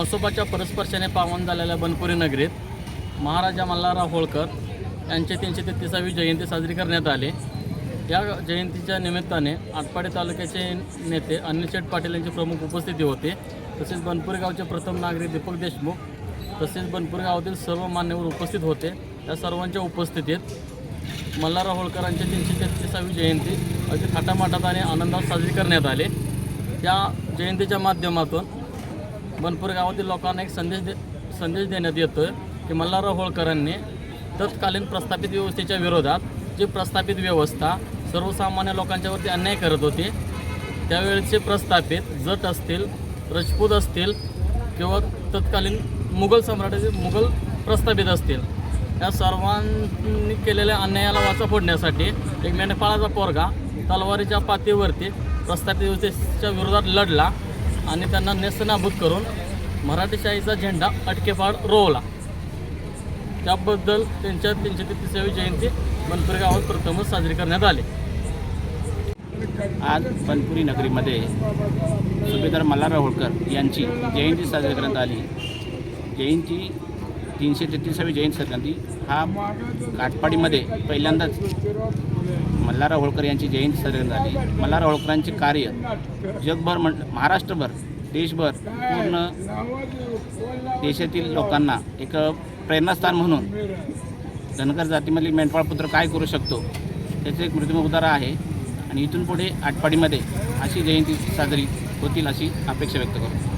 मसोबाच्या परस्पर्शाने पावन झालेल्या बनपुरी नगरीत महाराजा मल्हारराव होळकर यांची 333वी जयंती साजरी करण्यात आली। या जयंतीच्या निमित्ताने आटपाडी तालुक्याचे नेते अनिलशेठ पाटील यांची प्रमुख उपस्थिती होती। तसेच बनपुरी गावचे प्रथम नागरिक दीपक देशमुख तसेच बनपुरी गावातील सर्व मान्यवर उपस्थित होते। या सर्वांच्या उपस्थितीत मल्हारराव होळकरांची 333वी जयंती अगदी थाटामाटात आणि आनंदात साजरी करण्यात आली। या जयंतीच्या माध्यमातून बनपुरी गावातील लोकांना एक संदेश देण्यात येतो की मल्हारराव होळकरांनी तत्कालीन प्रस्थापित व्यवस्थेच्या विरोधात जी प्रस्थापित व्यवस्था सर्वसामान्य लोकांच्यावरती अन्याय करत होती, त्यावेळेचे प्रस्थापित जट असतील, राजपूत असतील किंवा तत्कालीन मुघल प्रस्थापित असतील, या सर्वांनी केलेल्या अन्यायाला वाचा फोडण्यासाठी एक मेंढपाळाचा पोरगा तलवारीच्या पातीवरती प्रस्थापित व्यवस्थेच्या विरोधात लढला आणि त्यांना नेस्तनाबूत करून मराठीशाहीचा झेंडा अटकेपार रोवला। त्याबद्दल त्यांच्या 333वी जयंती बनपुरी गावात प्रथमच साजरी करण्यात आली। आज बनपुरी नगरीमध्ये सुभेदार मल्हारराव होळकर यांची जयंती साजरी करण्यात आली। जयंती 333वी जयंती साजरी हा आटपाडीमध्ये पहिल्यांदाच मल्हारराव होळकर यांची जयंती साजरी करण्यात आली। मल्हारराव होळकरांचे कार्य जगभर महाराष्ट्रभर देशभर पूर्ण देशातील लोकांना एक प्रेरणास्थान म्हणून धनगर जातीमधील मेंढपाळ पुत्र काय करू शकतो त्याचे एक मृत्यूमुख उदाहरण आहे आणि इथून पुढे आटपाडीमध्ये अशी जयंती साजरी होतील अशी अपेक्षा व्यक्त करतो।